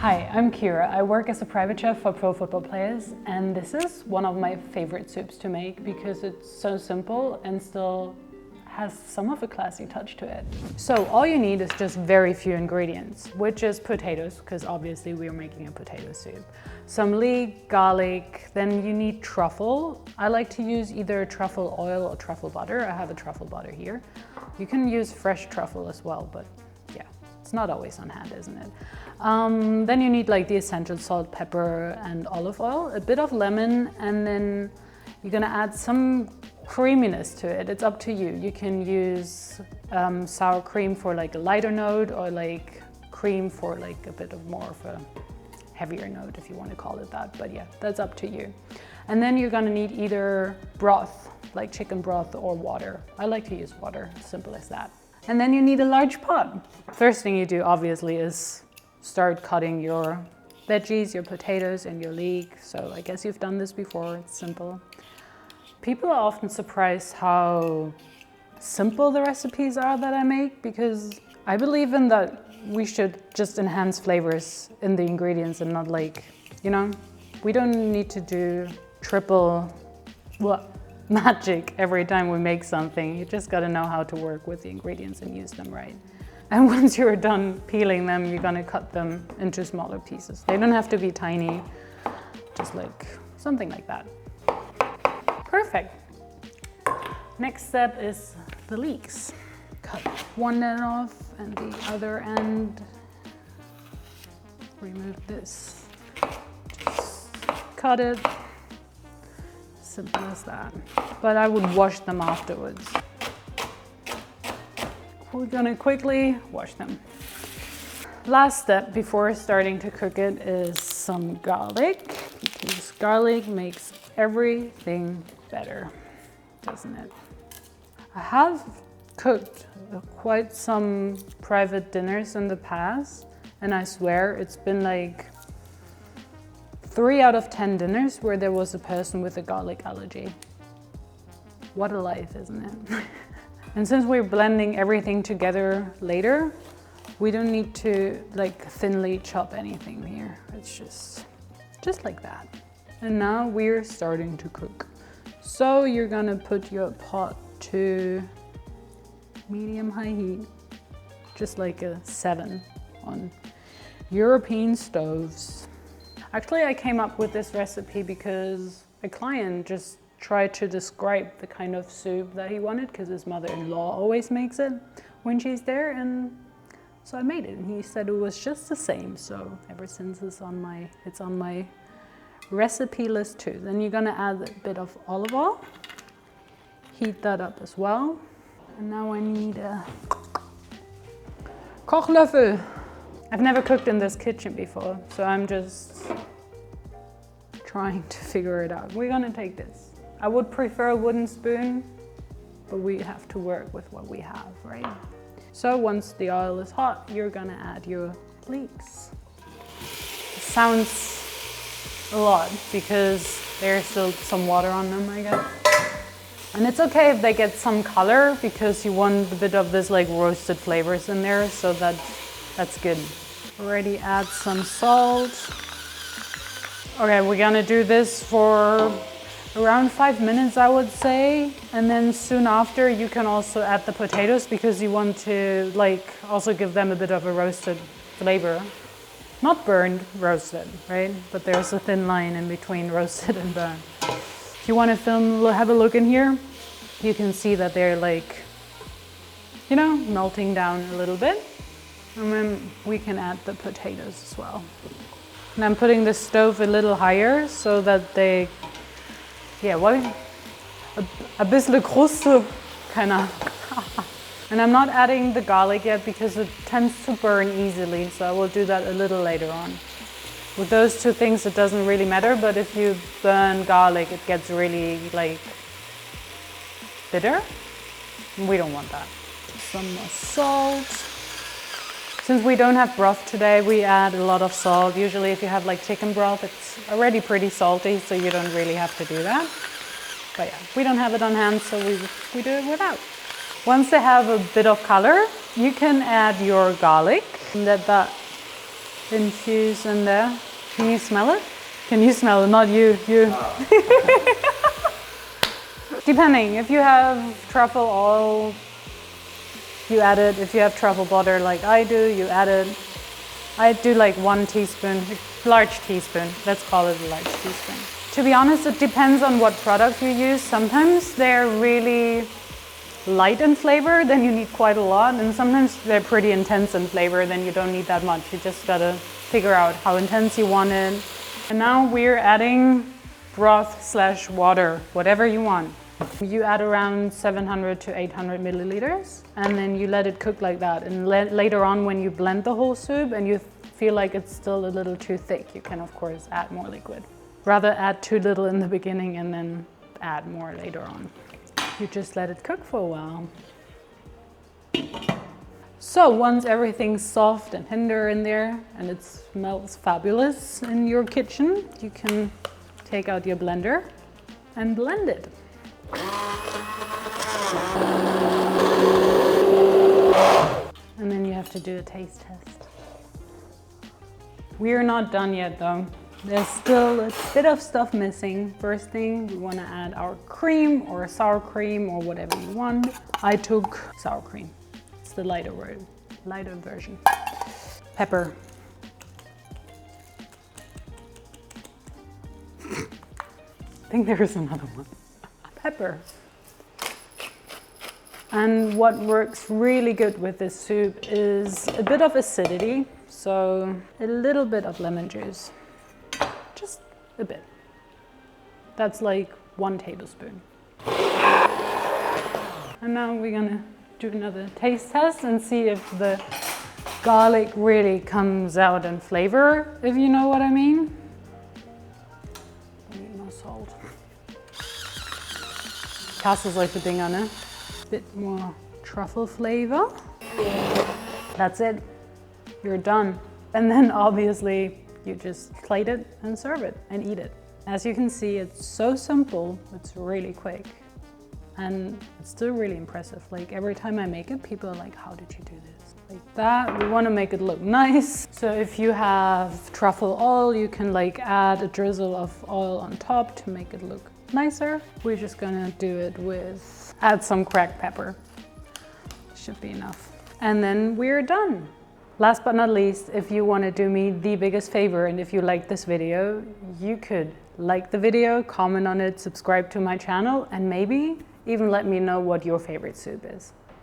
Hi, I'm Kira. I work as a private chef for pro football players, and this is one of my favorite soups to make because it's so simple and still has some of a classy touch to it. So all you need is just very few ingredients, which is potatoes, because obviously we are making a potato soup. Some leek, garlic, then you need truffle. I like to use either truffle oil or truffle butter. I have a truffle butter here. You can use fresh truffle as well, but yeah, it's not always on hand, isn't it? Then you need like the essential salt, pepper, and olive oil, a bit of lemon, and then you're gonna add some creaminess to it. It's up to you. You can use sour cream for like a lighter note, or like cream for like a bit of more of a heavier note, if you want to call it that. But yeah, that's up to you. And then you're gonna need either broth, like chicken broth, or water. I like to use water, simple as that. And then you need a large pot. First thing you do obviously is start cutting your veggies, your potatoes, and your leek. So I guess you've done this before, it's simple. People are often surprised how simple the recipes are that I make, because I believe in that we should just enhance flavors in the ingredients and not like, you know, we don't need to do triple magic every time we make something. You just gotta know how to work with the ingredients and use them right. And once you're done peeling them, you're gonna cut them into smaller pieces. They don't have to be tiny, just like something like that. Perfect. Next step is the leeks. Cut one end off and the other end. Remove this. Just cut it. Simple as that. But I would wash them afterwards. We're gonna quickly wash them. Last step before starting to cook it is some garlic, because garlic makes everything better, doesn't it? I have cooked quite some private dinners in the past, and I swear it's been like 3 out of 10 dinners where there was a person with a garlic allergy. What a life, isn't it? And since we're blending everything together later, we don't need to like thinly chop anything here. It's just like that. And now we're starting to cook. So you're gonna put your pot to medium-high heat, just like a 7 on European stoves. Actually, I came up with this recipe because a client just tried to describe the kind of soup that he wanted, because his mother-in-law always makes it when she's there, and so I made it, and he said it was just the same. So ever since it's on my recipe list too. Then you're gonna add a bit of olive oil, heat that up as well. And now I need a Kochlöffel. I've never cooked in this kitchen before, so I'm just trying to figure it out. We're gonna take this. I would prefer a wooden spoon, but we have to work with what we have, right? So once the oil is hot, you're gonna add your leeks. It sounds a lot because there's still some water on them, I guess. And it's okay if they get some color, because you want a bit of this like roasted flavors in there, so that's good. Already add some salt. Okay, we're gonna do this for around 5 minutes, I would say. And then soon after, you can also add the potatoes, because you want to like also give them a bit of a roasted flavor. Not burned, roasted, right? But there's a thin line in between roasted and burned. If you want to have a look in here, you can see that they're like, you know, melting down a little bit. And then we can add the potatoes as well. And I'm putting the stove a little higher so that they, a bisschen Kruste, keine Ahnung. And I'm not adding the garlic yet because it tends to burn easily, so I will do that a little later on. With those two things, it doesn't really matter, but if you burn garlic, it gets really like bitter. We don't want that. Some more salt. Since we don't have broth today, we add a lot of salt. Usually if you have like chicken broth, it's already pretty salty, so you don't really have to do that. But yeah, we don't have it on hand, so we do it without. Once they have a bit of color, you can add your garlic. Let that infuse in there. Can you smell it? Can you smell it? Not you, you. Depending, if you have truffle oil, you add it. If you have truffle butter like I do, you add it. I do like 1 teaspoon, large teaspoon. Let's call it a large teaspoon. To be honest, it depends on what product you use. Sometimes they're really light in flavor, then you need quite a lot. And sometimes they're pretty intense in flavor, then you don't need that much. You just gotta figure out how intense you want it. And now we're adding broth / water, whatever you want. You add around 700 to 800 milliliters and then you let it cook like that. And later on when you blend the whole soup and you feel like it's still a little too thick, you can of course add more liquid. Rather add too little in the beginning and then add more later on. You just let it cook for a while. So once everything's soft and tender in there and it smells fabulous in your kitchen, you can take out your blender and blend it. And then you have to do a taste test. We're not done yet though. There's still a bit of stuff missing. First thing, we want to add our cream or sour cream or whatever you want. I took sour cream. It's the lighter version. Pepper. I think there is another one. Pepper. And what works really good with this soup is a bit of acidity, so a little bit of lemon juice, just a bit. That's like 1 tablespoon. And now we're gonna do another taste test and see if the garlic really comes out in flavor, if you know what I mean. I need more salt. Kasselsleutedingar, ne? Bit more truffle flavor. That's it. You're done. And then obviously you just plate it and serve it and eat it. As you can see, it's so simple. It's really quick. And it's still really impressive. Like every time I make it, people are like, how did you do this? Like that. We want to make it look nice. So if you have truffle oil, you can like add a drizzle of oil on top to make it look nicer. We're just gonna do it with, add some cracked pepper. Should be enough. And then we're done. Last but not least, if you want to do me the biggest favor and if you like this video, you could like the video, comment on it, subscribe to my channel, and maybe even let me know what your favorite soup is.